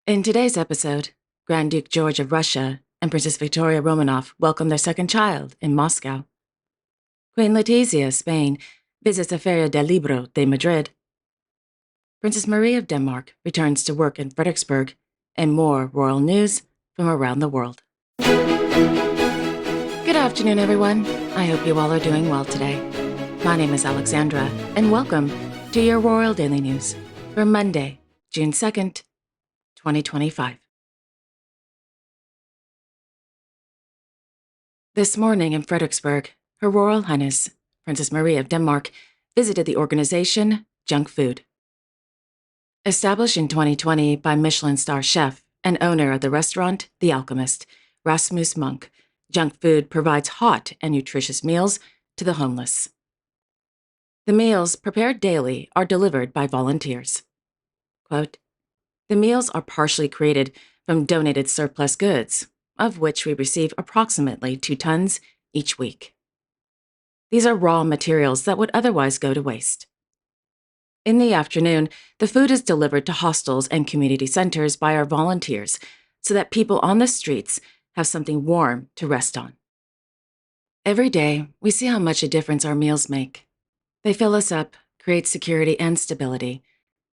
In today's episode, Grand Duke George of Russia and Princess Victoria Romanov welcome their second child in Moscow. Queen Letizia of Spain visits the Feria del Libro de Madrid. Princess Marie of Denmark returns to work in Frederiksberg, and more royal news from around the world. Good afternoon, everyone. I hope you all are doing well today. My name is Alexandra, and welcome to your Royal Daily News for Monday, June 2nd, 2025. This morning in Frederiksberg, Her Royal Highness, Princess Marie of Denmark, visited the organization Junk Food. Established in 2020 by Michelin star chef and owner of the restaurant The Alchemist, Rasmus Monk, Junk Food provides hot and nutritious meals to the homeless. The meals, prepared daily, are delivered by volunteers. Quote, "The meals are partially created from donated surplus goods, of which we receive approximately 2 tons each week. These are raw materials that would otherwise go to waste. In the afternoon, the food is delivered to hostels and community centers by our volunteers so that people on the streets have something warm to rest on. Every day, we see how much a difference our meals make. They fill us up, create security and stability,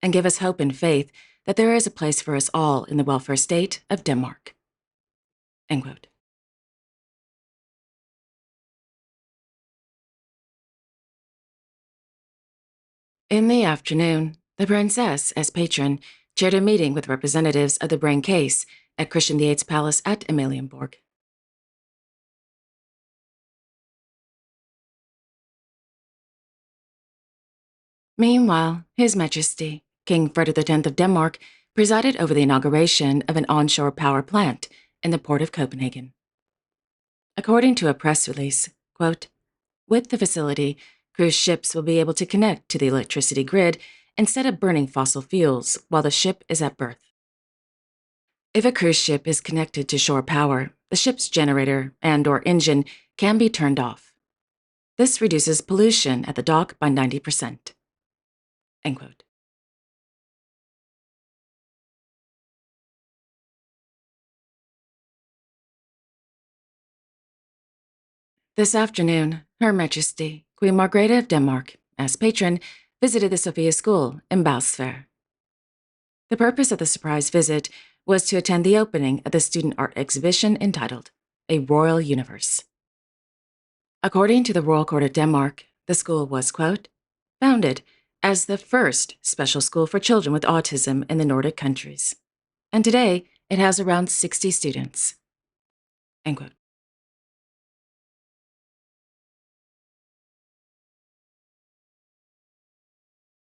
and give us hope and faith that there is a place for us all in the welfare state of Denmark." End quote. In the afternoon, the princess, as patron, chaired a meeting with representatives of the brain case at Christian VIII's palace at Amalienborg. Meanwhile, His Majesty, King Frederick X of Denmark, presided over the inauguration of an onshore power plant in the port of Copenhagen. According to a press release, quote, "With the facility, cruise ships will be able to connect to the electricity grid instead of burning fossil fuels while the ship is at berth. If a cruise ship is connected to shore power, the ship's generator and/or engine can be turned off. This reduces pollution at the dock by 90%. End quote. This afternoon, Her Majesty, Queen Margrethe of Denmark, as patron, visited the Sophia School in Bagsvær. The purpose of the surprise visit was to attend the opening of the student art exhibition entitled A Royal Universe. According to the Royal Court of Denmark, the school was, quote, "founded as the first special school for children with autism in the Nordic countries, and today it has around 60 students." End quote.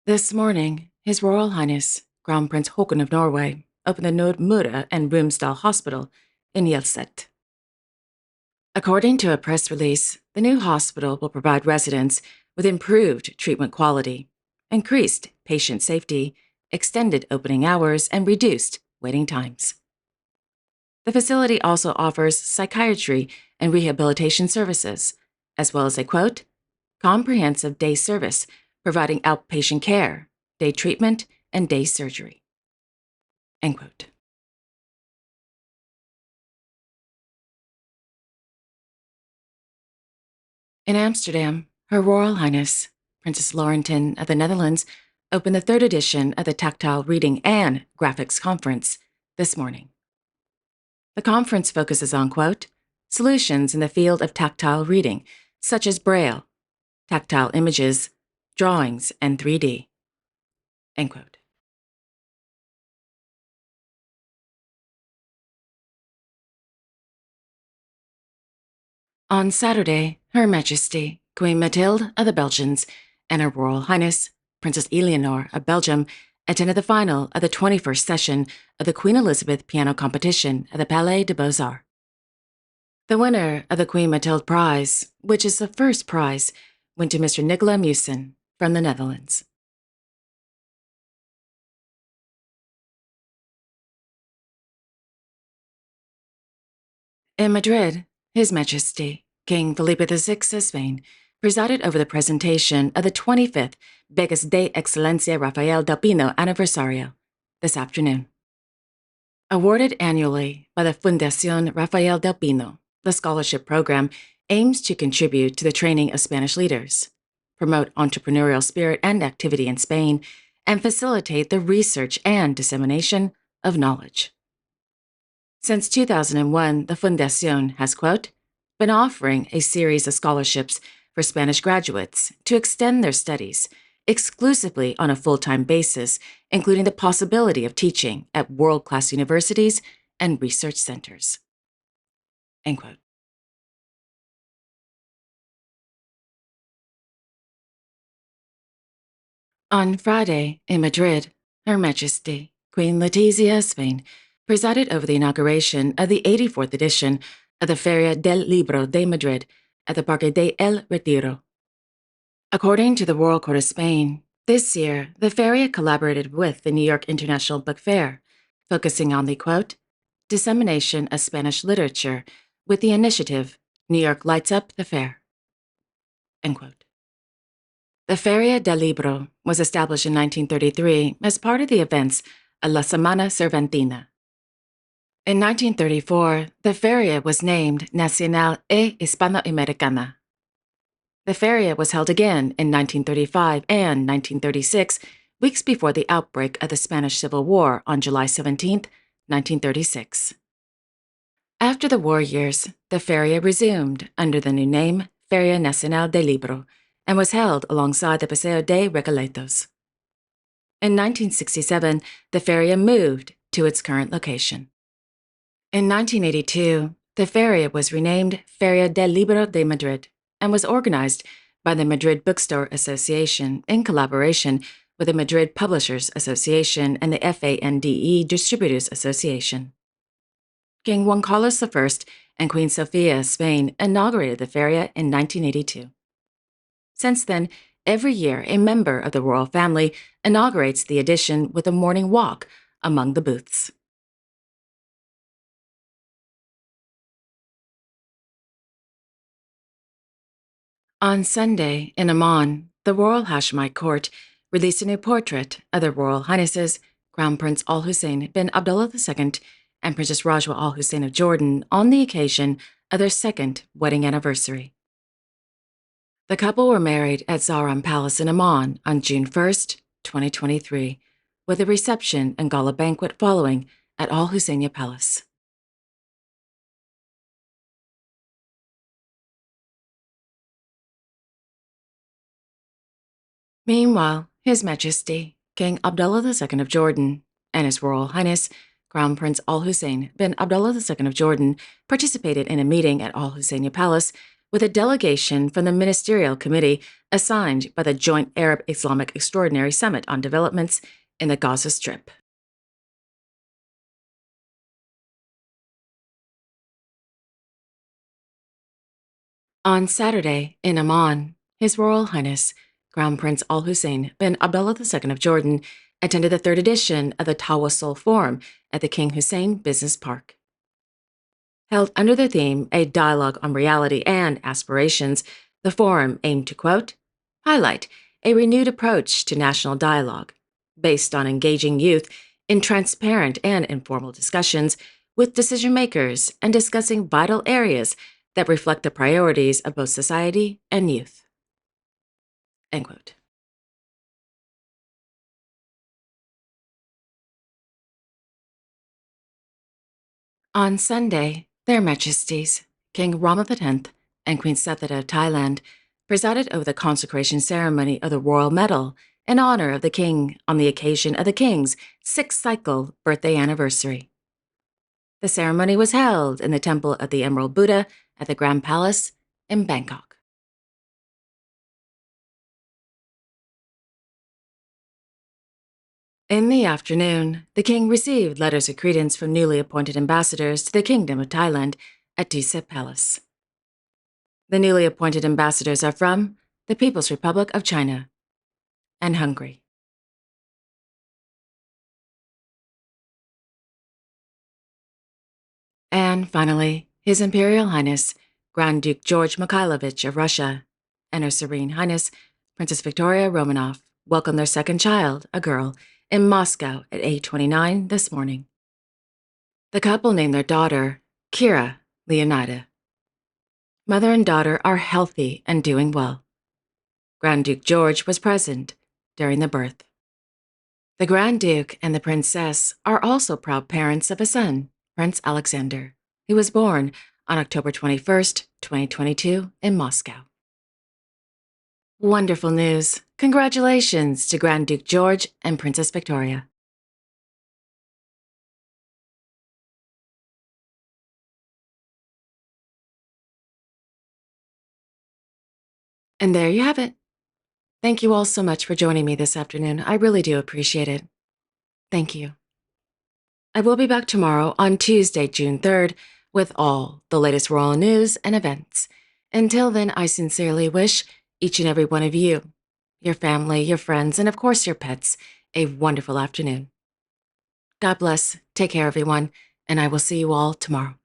This morning, His Royal Highness, Crown Prince Haakon of Norway, opened the Nordmøre and Romsdal Hospital in Hjelset. According to a press release, the new hospital will provide residents with improved treatment quality, increased patient safety, extended opening hours, and reduced waiting times. The facility also offers psychiatry and rehabilitation services, as well as a, quote, "comprehensive day service providing outpatient care, day treatment, and day surgery." End quote. In Amsterdam, Her Royal Highness, Princess Laurentien of the Netherlands, opened the 3rd edition of the Tactile Reading and Graphics Conference this morning. The conference focuses on, quote, "solutions in the field of tactile reading, such as Braille, tactile images, drawings, and 3D. End quote. On Saturday, Her Majesty, Queen Mathilde of the Belgians, and Her Royal Highness, Princess Eleanor of Belgium, attended the final of the 21st session of the Queen Elizabeth Piano Competition at the Palais des Beaux-Arts. The winner of the Queen Mathilde Prize, which is the first prize, went to Mr. Nicola Mewson from the Netherlands. In Madrid, His Majesty, King Felipe VI of Spain, presided over the presentation of the 25th Becas de Excelencia Rafael del Pino Anniversario this afternoon. Awarded annually by the Fundación Rafael del Pino, the scholarship program aims to contribute to the training of Spanish leaders, promote entrepreneurial spirit and activity in Spain, and facilitate the research and dissemination of knowledge. Since 2001, the Fundación has, quote, been offering a series of scholarships for Spanish graduates to extend their studies exclusively on a full-time basis, including the possibility of teaching at world-class universities and research centers. End quote. On Friday, in Madrid, Her Majesty, Queen Letizia, Spain, presided over the inauguration of the 84th edition of the Feria del Libro de Madrid at the Parque de El Retiro. According to the Royal Court of Spain, this year, the Feria collaborated with the New York International Book Fair, focusing on the, quote, dissemination of Spanish literature with the initiative New York Lights Up the Fair, end quote. The Feria del Libro was established in 1933 as part of the events of La Semana Cervantina. In 1934, the Feria was named Nacional e Hispanoamericana. The Feria was held again in 1935 and 1936, weeks before the outbreak of the Spanish Civil War on July 17, 1936. After the war years, the Feria resumed under the new name Feria Nacional del Libro and was held alongside the Paseo de Recoletos. In 1967, the Feria moved to its current location. In 1982, the Feria was renamed Feria del Libro de Madrid and was organized by the Madrid Bookstore Association in collaboration with the Madrid Publishers Association and the FANDE Distributors Association. King Juan Carlos I and Queen Sofia of Spain inaugurated the Feria in 1982. Since then, every year a member of the royal family inaugurates the edition with a morning walk among the booths. On Sunday, in Amman, the Royal Hashemite Court released a new portrait of their Royal Highnesses Crown Prince Al Hussein bin Abdullah II and Princess Rajwa Al Hussein of Jordan on the occasion of their second wedding anniversary. The couple were married at Zahran Palace in Amman on June 1, 2023, with a reception and gala banquet following at Al Husseiniya Palace. Meanwhile, His Majesty, King Abdullah II of Jordan, and His Royal Highness, Crown Prince Al Hussein bin Abdullah II of Jordan participated in a meeting at Al Husseiniya Palace with a delegation from the Ministerial Committee assigned by the Joint Arab-Islamic Extraordinary Summit on Developments in the Gaza Strip. On Saturday, in Amman, His Royal Highness, Crown Prince Al Hussein bin Abdullah II of Jordan attended the third edition of the Tawassul Forum at the King Hussein Business Park. Held under the theme A Dialogue on Reality and Aspirations, the forum aimed to, quote, highlight a renewed approach to national dialogue, based on engaging youth in transparent and informal discussions with decision-makers and discussing vital areas that reflect the priorities of both society and youth. End quote. On Sunday, Their Majesties, King Rama X and Queen Sethita of Thailand, presided over the consecration ceremony of the Royal Medal in honor of the King on the occasion of the King's sixth cycle birthday anniversary. The ceremony was held in the Temple of the Emerald Buddha at the Grand Palace in Bangkok. In the afternoon, the King received letters of credence from newly appointed ambassadors to the Kingdom of Thailand at Dusit Palace. The newly appointed ambassadors are from the People's Republic of China and Hungary. And finally, His Imperial Highness, Grand Duke George Mikhailovich of Russia, and Her Serene Highness, Princess Victoria Romanov, welcomed their second child, a girl, in Moscow at 8:29 this morning. The couple named their daughter Kira Leonida. Mother and daughter are healthy and doing well. Grand Duke George was present during the birth. The Grand Duke and the Princess are also proud parents of a son, Prince Alexander, who was born on October 21st, 2022 in Moscow. Wonderful news. Congratulations to Grand Duke George and Princess Victoria. And there you have it. Thank you all so much for joining me this afternoon. I really do appreciate it. Thank you. I will be back tomorrow on Tuesday, June 3rd, with all the latest royal news and events. Until then, I sincerely wish each and every one of you, your family, your friends, and of course your pets, a wonderful afternoon. God bless. Take care, everyone, and I will see you all tomorrow.